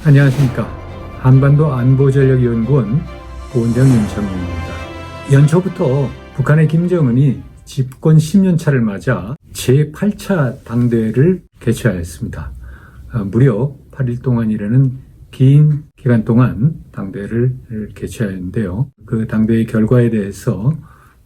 안녕하십니까. 한반도안보전략연구원 보훈장 윤창민입니다. 연초부터 북한의 김정은이 집권 10년차를 맞아 제8차 당대회를 개최하였습니다. 무려 8일 동안이라는 긴 기간 동안 당대회를 개최하였는데요. 그 당대회 결과에 대해서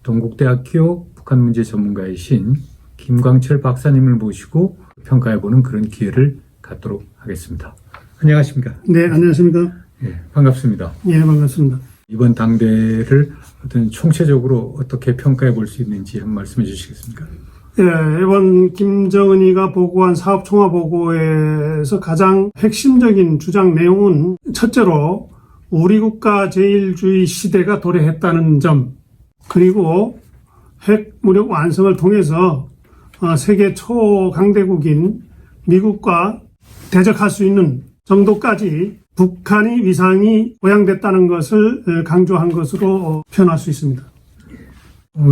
동국대학교 북한문제 전문가이신 김광철 박사님을 모시고 평가해보는 그런 기회를 갖도록 하겠습니다. 안녕하십니까? 네, 안녕하십니까? 예, 반갑습니다. 예, 반갑습니다. 이번 당대회를 어떤 총체적으로 어떻게 평가해 볼 수 있는지 한번 말씀해 주시겠습니까? 예, 이번 김정은이가 보고한 사업총화보고에서 가장 핵심적인 주장 내용은 첫째로 우리 국가 제일주의 시대가 도래했다는 점, 그리고 핵무력 완성을 통해서 세계 초강대국인 미국과 대적할 수 있는 정도까지 북한의 위상이 보양됐다는 것을 강조한 것으로 표현할 수 있습니다.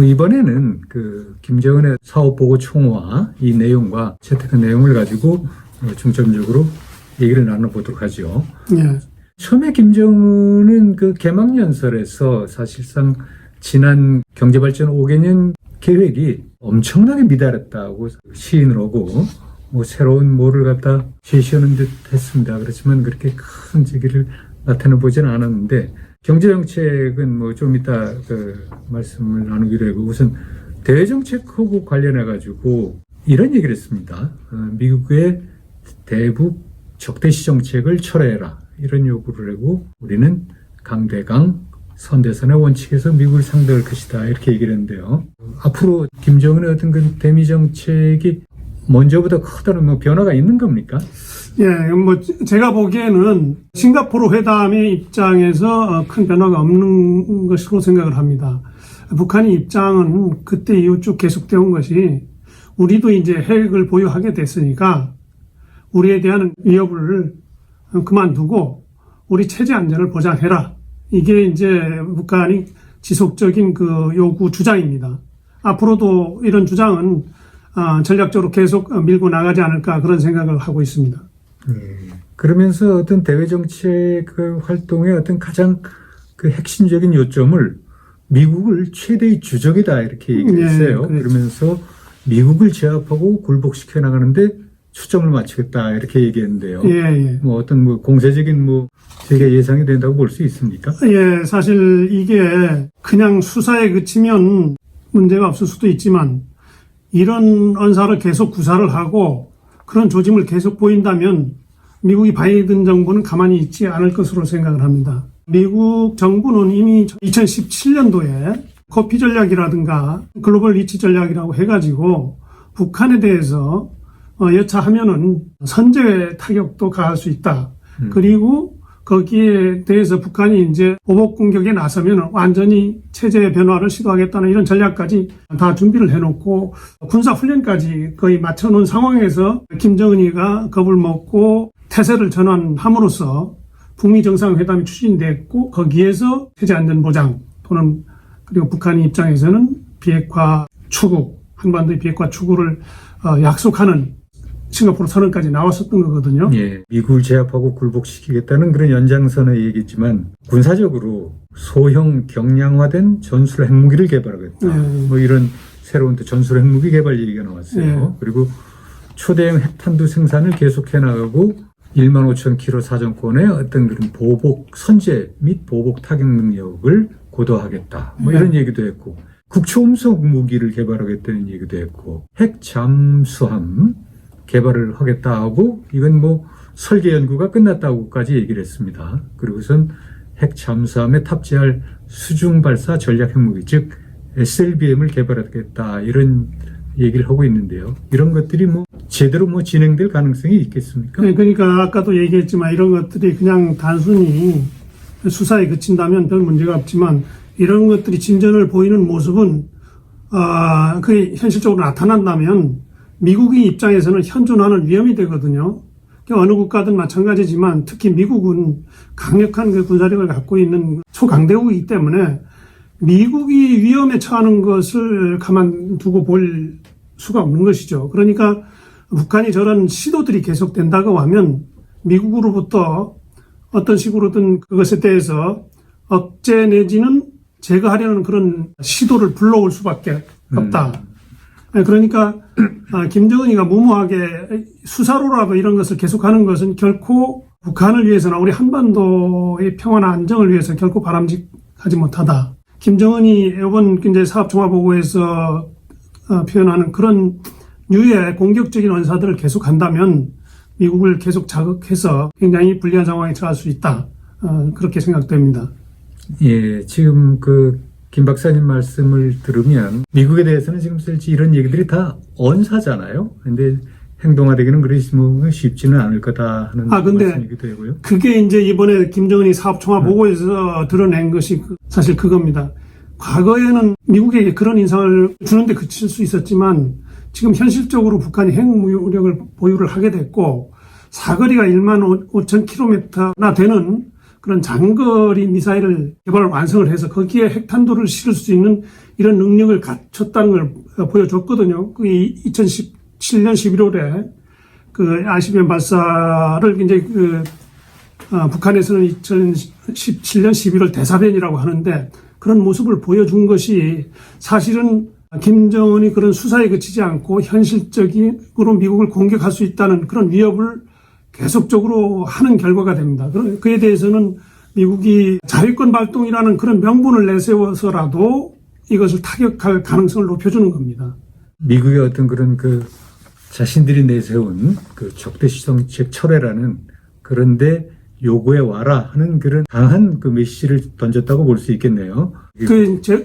이번에는 그 김정은의 사업보고 총화 이 내용과 채택한 내용을 가지고 중점적으로 얘기를 나눠보도록 하죠. 예. 처음에 김정은은 그 개막연설에서 사실상 지난 경제발전 5개년 계획이 엄청나게 미달했다고 시인을 하고 새로운 뭐를 갖다 제시하는 듯 했습니다. 그렇지만 그렇게 큰 재기를 나타내보지는 않았는데 경제정책은 좀 이따 그 말씀을 나누기로 하고 우선 대외정책하고 관련해가지고 이런 얘기를 했습니다. 미국의 대북 적대시 정책을 철회해라. 이런 요구를 하고 우리는 강대강 선대선의 원칙에서 미국을 상대할 것이다. 이렇게 얘기를 했는데요. 앞으로 김정은의 어떤 그 대미 정책이 먼저보다 커다란 변화가 있는 겁니까? 예, 제가 보기에는 싱가포르 회담의 입장에서 큰 변화가 없는 것으로 생각을 합니다. 북한의 입장은 그때 이후 쭉 계속되어 온 것이 우리도 이제 핵을 보유하게 됐으니까 우리에 대한 위협을 그만두고 우리 체제 안전을 보장해라. 이게 이제 북한이 지속적인 그 요구 주장입니다. 앞으로도 이런 주장은 전략적으로 계속 밀고 나가지 않을까 그런 생각을 하고 있습니다. 그러면서 어떤 대외정책 활동의 어떤 가장 그 핵심적인 요점을 미국을 최대의 주적이다 이렇게 얘기를 했어요. 네, 그러면서 미국을 제압하고 굴복시켜 나가는데 초점을 맞추겠다 이렇게 얘기했는데요. 예. 어떤 공세적인 세계 예상이 된다고 볼 수 있습니까? 예, 사실 이게 그냥 수사에 그치면 문제가 없을 수도 있지만 이런 언사를 계속 구사를 하고 그런 조짐을 계속 보인다면 미국이 바이든 정부는 가만히 있지 않을 것으로 생각을 합니다. 미국 정부는 이미 2017년도에 코피 전략이라든가 글로벌 리치 전략이라고 해가지고 북한에 대해서 여차하면은 선제 타격도 가할 수 있다. 그리고 거기에 대해서 북한이 이제 보복 공격에 나서면 완전히 체제 변화를 시도하겠다는 이런 전략까지 다 준비를 해놓고 군사훈련까지 거의 맞춰놓은 상황에서 김정은이가 겁을 먹고 태세를 전환함으로써 북미 정상회담이 추진됐고 거기에서 체제 안전 보장 또는 그리고 북한의 입장에서는 비핵화 추구, 한반도의 비핵화 추구를 약속하는 싱가포르 선언까지 나왔었던 거거든요. 예, 미국을 제압하고 굴복시키겠다는 그런 연장선의 얘기지만 군사적으로 소형 경량화된 전술 핵무기를 개발하겠다. 이런 새로운 전술 핵무기 개발 얘기가 나왔어요. 그리고 초대형 핵탄두 생산을 계속해 나가고 15,000km 사정권의 어떤 그런 보복 선제 및 보복 타격 능력을 고도하겠다. 이런 얘기도 했고 국초음속 무기를 개발하겠다는 얘기도 했고 핵 잠수함 개발을 하겠다 하고 이건 설계 연구가 끝났다고까지 얘기를 했습니다. 그리고선 핵 잠수함에 탑재할 수중 발사 전략 핵무기 즉 SLBM을 개발하겠다 이런 얘기를 하고 있는데요. 이런 것들이 제대로 진행될 가능성이 있겠습니까? 네, 그러니까 아까도 얘기했지만 이런 것들이 그냥 단순히 수사에 그친다면 별 문제가 없지만 이런 것들이 진전을 보이는 모습은 그게 현실적으로 나타난다면 미국의 입장에서는 현존하는 위험이 되거든요. 어느 국가든 마찬가지지만 특히 미국은 강력한 그 군사력을 갖고 있는 초강대국이기 때문에 미국이 위험에 처하는 것을 가만두고 볼 수가 없는 것이죠. 그러니까 북한이 저런 시도들이 계속된다고 하면 미국으로부터 어떤 식으로든 그것에 대해서 억제 내지는 제거하려는 그런 시도를 불러올 수밖에 없다. 그러니까 김정은이가 무모하게 수사로라도 이런 것을 계속하는 것은 결코 북한을 위해서나 우리 한반도의 평화나 안정을 위해서 결코 바람직하지 못하다. 김정은이 이번 이제 사업종합보고에서 표현하는 그런 유의 공격적인 언사들을 계속한다면 미국을 계속 자극해서 굉장히 불리한 상황에 처할 수 있다. 그렇게 생각됩니다. 예, 지금 김 박사님 말씀을 들으면 미국에 대해서는 지금 실제 이런 얘기들이 다 언사잖아요. 근데 행동화되기는 그렇지 뭐 쉽지는 않을 거다 하는 근데 말씀이기도 하고요. 그게 이제 이번에 김정은이 사업총합보고에서 드러낸 것이 사실 그겁니다. 과거에는 미국에게 그런 인상을 주는데 그칠 수 있었지만 지금 현실적으로 북한이 핵무력을 보유를 하게 됐고 사거리가 1만 5천 킬로미터나 되는 그런 장거리 미사일을 개발 완성을 해서 거기에 핵탄두를 실을 수 있는 이런 능력을 갖췄다는 걸 보여줬거든요. 그게 2017년 11월에 그 ICBM 발사를 이제 북한에서는 2017년 11월 대사변이라고 하는데 그런 모습을 보여준 것이 사실은 김정은이 그런 수사에 그치지 않고 현실적으로 미국을 공격할 수 있다는 그런 위협을 계속적으로 하는 결과가 됩니다. 그에 대해서는 미국이 자위권 발동이라는 그런 명분을 내세워서라도 이것을 타격할 가능성을 높여주는 겁니다. 미국의 어떤 그런 자신들이 내세운 적대시 정책 철회라는 그런데 요구해 와라 하는 그런 강한 메시지를 던졌다고 볼 수 있겠네요.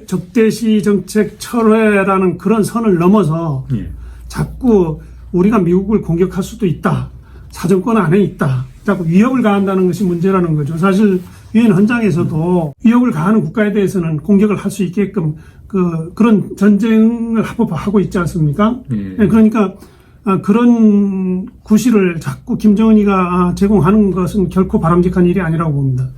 적대시 정책 철회라는 그런 선을 넘어서 예. 자꾸 우리가 미국을 공격할 수도 있다. 사정권 안에 있다. 자꾸 위협을 가한다는 것이 문제라는 거죠. 사실 유엔 헌장에서도 위협을 가하는 국가에 대해서는 공격을 할 수 있게끔 그런 전쟁을 합법화하고 있지 않습니까? 예. 그러니까 그런 구실을 자꾸 김정은이가 제공하는 것은 결코 바람직한 일이 아니라고 봅니다.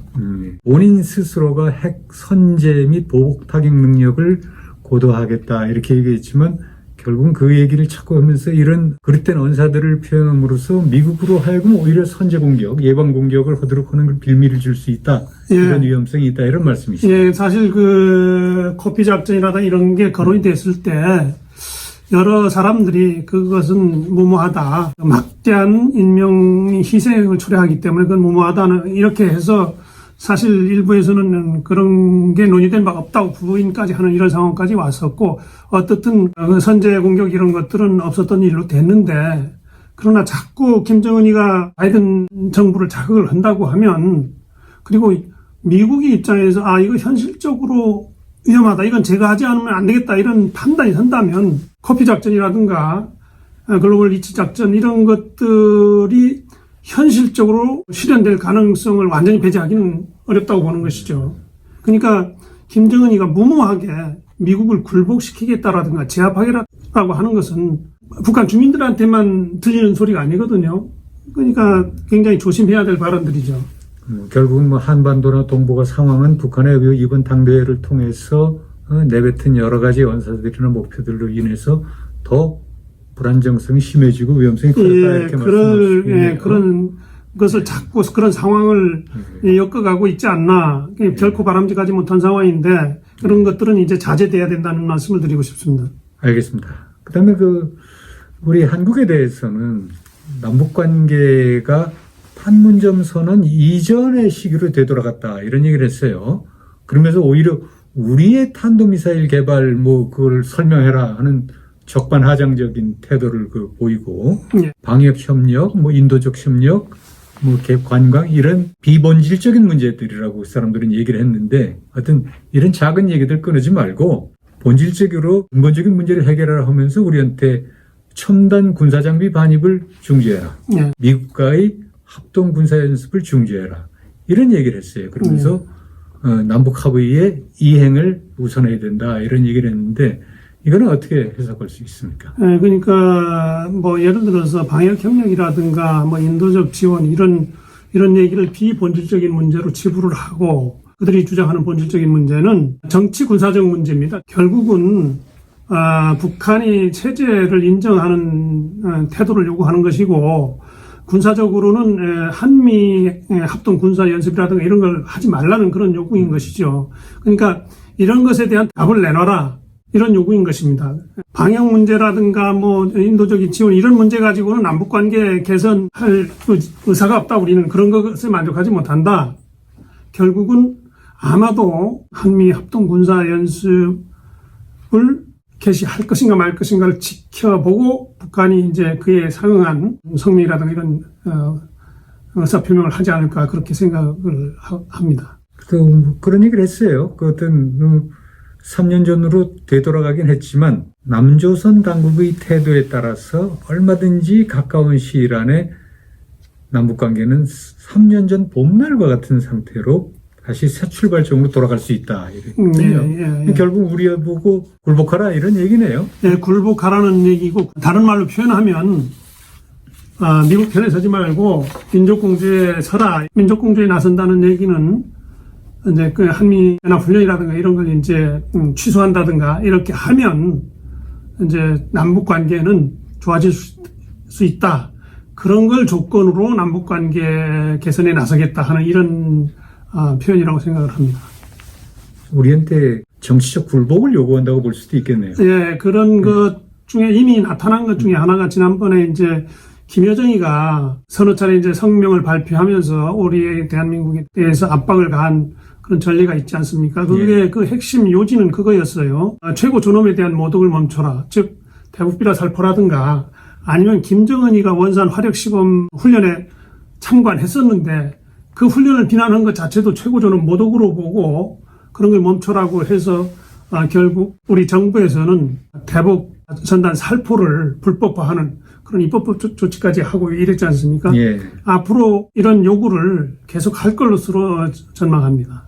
본인 스스로가 핵 선제 및 보복 타격 능력을 고도화하겠다 이렇게 얘기했지만 결국은 그 얘기를 자꾸 하면서 이런 그릇된 언사들을 표현함으로써 미국으로 하여금 오히려 선제 공격, 예방 공격을 하도록 하는 걸 빌미를 줄 수 있다. 예. 이런 위험성이 있다. 이런 말씀이시죠. 예, 사실 커피 작전이라든가 이런 게 거론이 됐을 때 여러 사람들이 그것은 무모하다. 막대한 인명 희생을 초래하기 때문에 그건 무모하다는 이렇게 해서 사실 일부에서는 그런 게 논의된 바가 없다고 부인까지 하는 이런 상황까지 왔었고 어떻든 선제 공격 이런 것들은 없었던 일로 됐는데 그러나 자꾸 김정은이가 바이든 정부를 자극을 한다고 하면 그리고 미국의 입장에서 이거 현실적으로 위험하다. 이건 제가 하지 않으면 안 되겠다. 이런 판단이 선다면 커피 작전이라든가 글로벌 리치 작전 이런 것들이 현실적으로 실현될 가능성을 완전히 배제하기는 어렵다고 보는 것이죠. 그러니까 김정은이가 무모하게 미국을 굴복시키겠다라든가 제압하겠다라고 하는 것은 북한 주민들한테만 들리는 소리가 아니거든요. 그러니까 굉장히 조심해야 될 발언들이죠. 결국은 한반도나 동북아 상황은 북한의 이번 당대회를 통해서 내뱉은 여러 가지 언사들이나 목표들로 인해서 더 불안정성이 심해지고 위험성이 커졌다 이렇게 말씀하시네요. 그런 것을 자꾸 그런 상황을 엮어가고 있지 않나. 결코 바람직하지 못한 상황인데 그런 것들은 이제 자제돼야 된다는 말씀을 드리고 싶습니다. 알겠습니다. 그다음에 우리 한국에 대해서는 남북 관계가 판문점 선언 이전의 시기로 되돌아갔다 이런 얘기를 했어요. 그러면서 오히려 우리의 탄도미사일 개발 그걸 설명해라 하는 적반하장적인 태도를 보이고 방역 협력, 인도적 협력, 관광 이런 비본질적인 문제들이라고 사람들은 얘기를 했는데 하여튼 이런 작은 얘기들 끊지 말고 본질적으로 근본적인 문제를 해결하라 하면서 우리한테 첨단 군사장비 반입을 중지해라. 미국과의 합동 군사연습을 중지해라. 이런 얘기를 했어요. 그러면서 남북 합의의 이행을 우선해야 된다. 이런 얘기를 했는데 이거는 어떻게 해석할 수 있습니까? 그러니까 예를 들어서 방역 협력이라든가 인도적 지원 이런 얘기를 비본질적인 문제로 치부를 하고 그들이 주장하는 본질적인 문제는 정치 군사적 문제입니다. 결국은 북한이 체제를 인정하는 태도를 요구하는 것이고 군사적으로는 한미 합동 군사 연습이라든가 이런 걸 하지 말라는 그런 요구인 것이죠. 그러니까 이런 것에 대한 답을 내놔라. 이런 요구인 것입니다. 방역 문제라든가 뭐 인도적인 지원 이런 문제 가지고는 남북관계 개선할 의사가 없다. 우리는 그런 것에 만족하지 못한다. 결국은 아마도 한미 합동 군사 연습을 개시할 것인가 말 것인가를 지켜보고 북한이 이제 그에 상응한 성명이라든가 이런 의사표명을 하지 않을까 그렇게 생각을 합니다. 그런 얘기를 했어요. 그 어떤 3년 전으로 되돌아가긴 했지만 남조선 당국의 태도에 따라서 얼마든지 가까운 시일 안에 남북관계는 3년 전 봄날과 같은 상태로 다시 새 출발점으로 돌아갈 수 있다. 이랬거든요. 결국 우리 보고 굴복하라 이런 얘기네요. 네, 굴복하라는 얘기고 다른 말로 표현하면 미국 편에 서지 말고 민족공주에 서라. 민족공주에 나선다는 얘기는 이제 그 한미 연합 훈련이라든가 이런 걸 이제 취소한다든가 이렇게 하면 이제 남북 관계는 좋아질 수 있다. 그런 걸 조건으로 남북 관계 개선에 나서겠다 하는 이런 표현이라고 생각을 합니다. 우리한테 정치적 굴복을 요구한다고 볼 수도 있겠네요. 예, 그런 것 중에 이미 나타난 것 중에 하나가 지난번에 이제 김여정이가 서너 차례 이제 성명을 발표하면서 우리 대한민국에 대해서 압박을 가한 그런 전례가 있지 않습니까? 그게 그 핵심 요지는 그거였어요. 최고 존엄에 대한 모독을 멈춰라. 즉 대북비라 살포라든가 아니면 김정은이가 원산 화력 시범 훈련에 참관했었는데 그 훈련을 비난한 것 자체도 최고 존엄 모독으로 보고 그런 걸 멈춰라고 해서 결국 우리 정부에서는 대북 전단 살포를 불법화하는 그런 입법적 조치까지 하고 이랬지 않습니까? 예. 앞으로 이런 요구를 계속 할 것으로 전망합니다.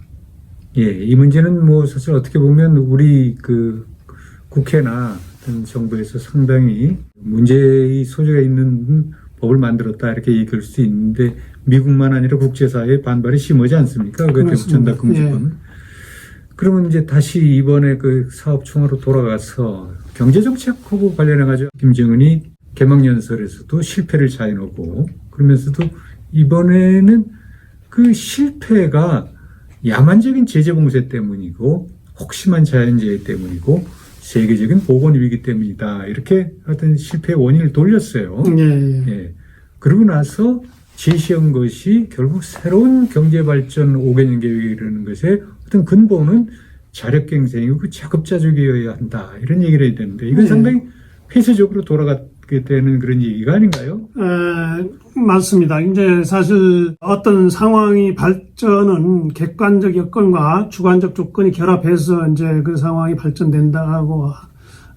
예, 이 문제는 뭐 사실 어떻게 보면 우리 그 국회나 어떤 정부에서 상당히 문제의 소지가 있는 법을 만들었다 이렇게 얘기할 수 있는데 미국만 아니라 국제사회의 반발이 심하지 않습니까? 그 대북 전단 금지법은. 예. 그러면 이제 다시 이번에 그 사업 총화로 돌아가서 경제정책하고 관련해가지고 김정은이 개막연설에서도 실패를 자인하고 그러면서도 이번에는 그 실패가 야만적인 제재 봉쇄 때문이고 혹심한 자연재해 때문이고 세계적인 보건 위기 때문이다. 이렇게 어떤 실패의 원인을 돌렸어요. 예. 그러고 나서 제시한 것이 결국 새로운 경제발전 5개년 계획이라는 것의 어떤 근본은 자력갱생이고 그 자급자족이어야 한다. 이런 얘기를 해야 되는데 이건 상당히 폐쇄적으로 돌아가게 되는 그런 얘기가 아닌가요? 맞습니다. 이제 사실 어떤 상황이 발전은 객관적 여건과 주관적 조건이 결합해서 이제 그 상황이 발전된다고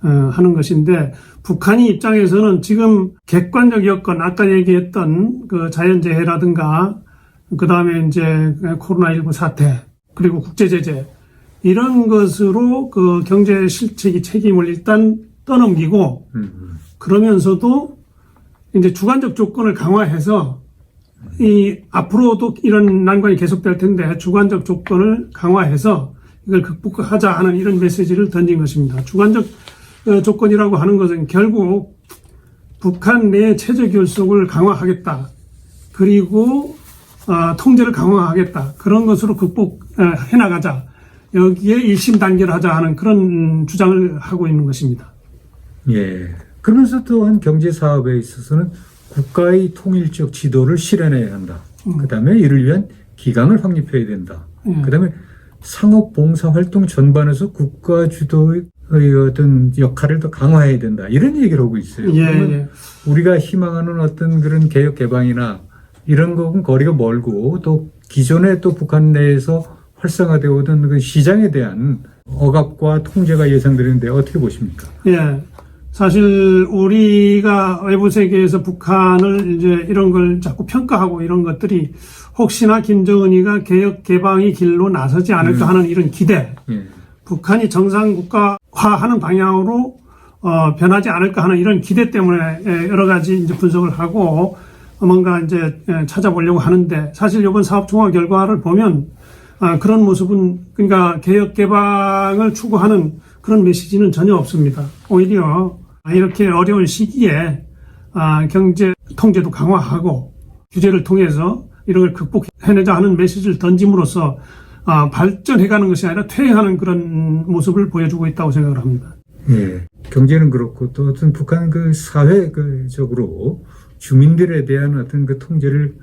하는 것인데 북한이 입장에서는 지금 객관적 여건 아까 얘기했던 그 자연재해라든가 그 다음에 이제 코로나19 사태 그리고 국제제재 이런 것으로 그 경제 실책이 책임을 일단 떠넘기고 그러면서도 이제 주관적 조건을 강화해서 이 앞으로도 이런 난관이 계속될 텐데 주관적 조건을 강화해서 이걸 극복하자 하는 이런 메시지를 던진 것입니다. 주관적 조건이라고 하는 것은 결국 북한 내 체제 결속을 강화하겠다. 그리고 통제를 강화하겠다. 그런 것으로 극복해 나가자. 여기에 일심 단계를 하자 하는 그런 주장을 하고 있는 것입니다. 예. 그러면서 또한 경제 사업에 있어서는 국가의 통일적 지도를 실현해야 한다. 그다음에 이를 위한 기강을 확립해야 된다. 그다음에 상업 봉사 활동 전반에서 국가 주도의 어떤 역할을 더 강화해야 된다. 이런 얘기를 하고 있어요. 그러면 우리가 희망하는 어떤 그런 개혁 개방이나 이런 것은 거리가 멀고 또 기존에 또 북한 내에서 활성화되어 오던 그 시장에 대한 억압과 통제가 예상되는데 어떻게 보십니까? 예. 사실 우리가 외부 세계에서 북한을 이제 이런 걸 자꾸 평가하고 이런 것들이 혹시나 김정은이가 개혁 개방의 길로 나서지 않을까 하는 이런 기대, 북한이 정상 국가화하는 방향으로 변하지 않을까 하는 이런 기대 때문에 여러 가지 이제 분석을 하고 뭔가 이제 찾아보려고 하는데 사실 이번 사업 총화 결과를 보면 그런 모습은 그러니까 개혁 개방을 추구하는 그런 메시지는 전혀 없습니다. 오히려 이렇게 어려운 시기에 경제 통제도 강화하고 규제를 통해서 이런 걸 극복해내자 하는 메시지를 던짐으로써 발전해가는 것이 아니라 퇴행하는 그런 모습을 보여주고 있다고 생각을 합니다. 예, 경제는 그렇고 또 어떤 북한 그 사회적으로 주민들에 대한 어떤 그 통제를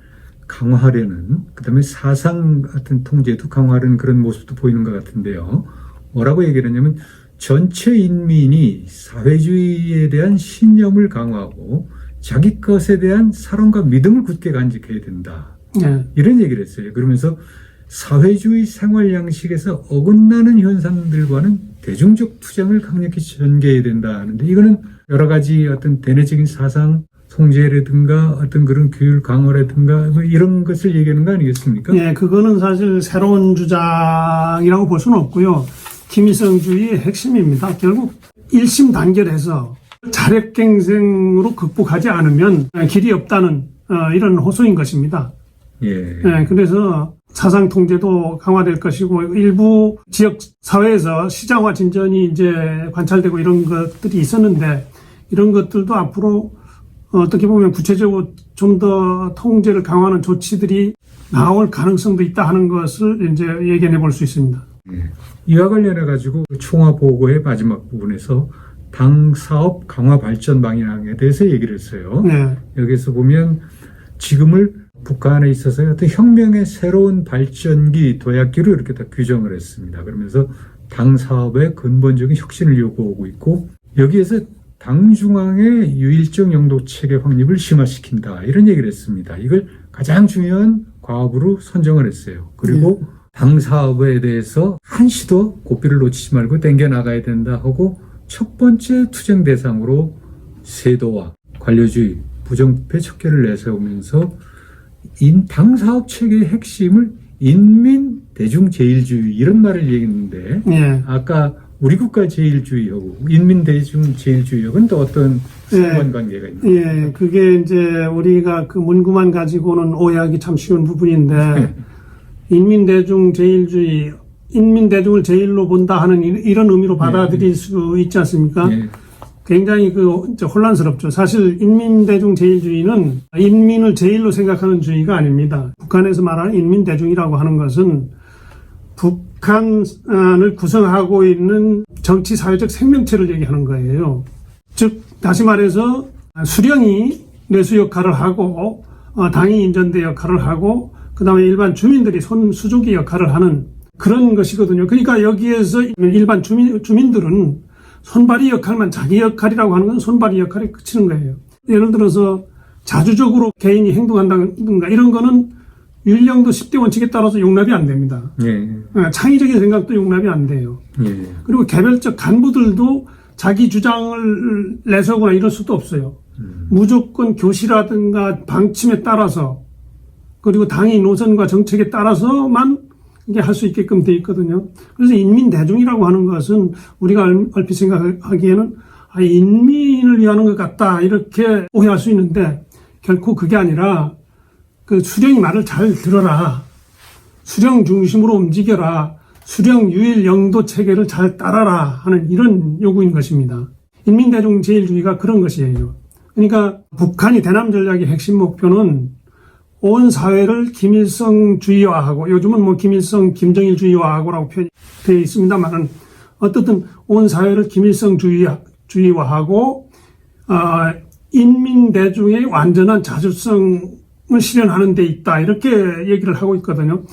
강화하려는, 그다음에 사상 같은 통제도 강화하려는 그런 모습도 보이는 것 같은데요. 뭐라고 얘기를 했냐면 전체 인민이 사회주의에 대한 신념을 강화하고 자기 것에 대한 사랑과 믿음을 굳게 간직해야 된다. 네. 이런 얘기를 했어요. 그러면서 사회주의 생활 양식에서 어긋나는 현상들과는 대중적 투쟁을 강력히 전개해야 된다 하는데, 이거는 여러 가지 어떤 대내적인 사상 통제라든가 어떤 그런 교육 강화라든가 뭐 이런 것을 얘기하는 거 아니겠습니까? 네, 그거는 사실 새로운 주장이라고 볼 수는 없고요. 김일성주의의 핵심입니다. 결국 일심 단결해서 자력갱생으로 극복하지 않으면 길이 없다는 이런 호소인 것입니다. 예. 네, 그래서 사상 통제도 강화될 것이고, 일부 지역 사회에서 시장화 진전이 이제 관찰되고 이런 것들이 있었는데, 이런 것들도 앞으로 어떻게 보면 구체적으로 좀 더 통제를 강화하는 조치들이 나올 가능성도 있다 하는 것을 이제 예견해 볼 수 있습니다. 예. 이와 관련해 가지고 총화 보고의 마지막 부분에서 당 사업 강화 발전 방향에 대해서 얘기를 했어요. 네. 여기서 보면 지금을 북한에 있어서의 어떤 혁명의 새로운 발전기, 도약기로 이렇게 다 규정을 했습니다. 그러면서 당 사업의 근본적인 혁신을 요구하고 있고, 여기에서 당 중앙의 유일적 영도 체계 확립을 심화시킨다, 이런 얘기를 했습니다. 이걸 가장 중요한 과업으로 선정을 했어요. 그리고 당 사업에 대해서 한시도 고삐를 놓치지 말고 당겨 나가야 된다 하고, 첫 번째 투쟁 대상으로 세도와 관료주의, 부정부패 척결을 내세우면서 당 사업 체계의 핵심을 인민 대중 제일주의, 이런 말을 얘기했는데, 네. 아까 우리 국가 제일주의하고 인민 대중 제일주의하고는 또 어떤 상관관계가 있나요? 예, 그게 이제 우리가 그 문구만 가지고는 오해하기 참 쉬운 부분인데, 인민대중 제일주의, 인민대중을 제일로 본다 하는 이런 의미로 받아들일 수 있지 않습니까? 예. 굉장히 혼란스럽죠. 사실 인민대중 제일주의는 인민을 제일로 생각하는 주의가 아닙니다. 북한에서 말하는 인민대중이라고 하는 것은 북한을 구성하고 있는 정치 사회적 생명체를 얘기하는 거예요. 즉 다시 말해서 수령이 내수 역할을 하고 당이 인전대 역할을 하고, 그 다음에 일반 주민들이 손수족의 역할을 하는 그런 것이거든요. 그러니까 여기에서 일반 주민들은 손발이 역할만, 자기 역할이라고 하는 건 손발이 역할에 그치는 거예요. 예를 들어서 자주적으로 개인이 행동한다든가 이런 거는 윤령도 10대 원칙에 따라서 용납이 안 됩니다. 예. 창의적인 생각도 용납이 안 돼요. 예. 그리고 개별적 간부들도 자기 주장을 내세우거나 이럴 수도 없어요. 무조건 교시라든가 방침에 따라서, 그리고 당의 노선과 정책에 따라서만 이게 할 수 있게끔 돼 있거든요. 그래서 인민대중이라고 하는 것은 우리가 얼핏 생각하기에는 인민을 위하는 것 같다, 이렇게 오해할 수 있는데, 결코 그게 아니라 그 수령이 말을 잘 들어라, 수령 중심으로 움직여라, 수령 유일 영도 체계를 잘 따라라 하는 이런 요구인 것입니다. 인민대중 제일주의가 그런 것이에요. 그러니까 북한이 대남 전략의 핵심 목표는 온 사회를 김일성주의화하고, 요즘은 뭐 김일성, 김정일주의화하고라고 표현되어 있습니다만, 어떻든 온 사회를 김일성주의화하고 인민대중의 완전한 자주성을 실현하는 데 있다, 이렇게 얘기를 하고 있거든요.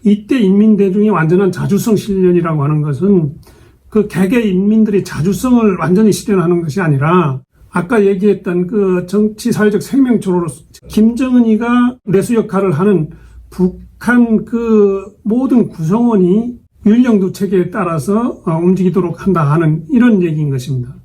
이때 인민대중의 완전한 자주성 실현이라고 하는 것은 그 개개 인민들의 자주성을 완전히 실현하는 것이 아니라, 아까 얘기했던 그 정치 사회적 생명체로 김정은이가 내수 역할을 하는 북한 그 모든 구성원이 윤령도 체계에 따라서 움직이도록 한다 하는 이런 얘기인 것입니다.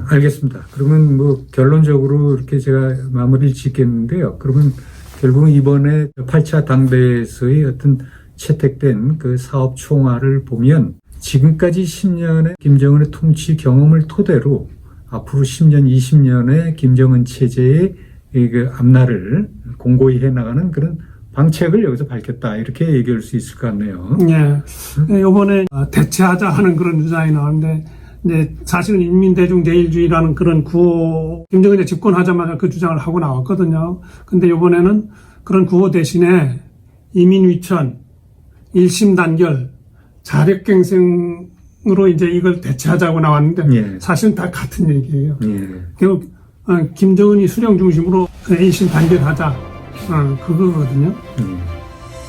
알겠습니다. 그러면 뭐 결론적으로 이렇게 제가 마무리를 짓겠는데요. 그러면 결국은 이번에 8차 당대에서의 어떤 채택된 그 사업 총화를 보면, 지금까지 10년의 김정은의 통치 경험을 토대로 앞으로 10년, 20년의 김정은 체제의 그 앞날을 공고히 해나가는 그런 방책을 여기서 밝혔다, 이렇게 얘기할 수 있을 것 같네요. 예. 이번에 대체하자 하는 그런 주장이 나왔는데, 이제 사실은 인민대중 제일주의라는 그런 구호, 김정은이 집권하자마자 그 주장을 하고 나왔거든요. 근데 이번에는 그런 구호 대신에 이민위천, 일심 단결, 자력갱생으로 이제 이걸 대체하자고 나왔는데 예. 사실은 다 같은 얘기예요. 예. 결국 김정은이 수령 중심으로 일심 단결하자 그거거든요.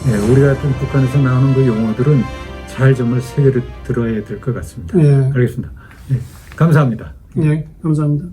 예, 우리가 좀 북한에서 나오는 그 용어들은 잘 정말 새겨들어야 될 것 같습니다. 예. 알겠습니다. 예, 감사합니다. 예, 감사합니다.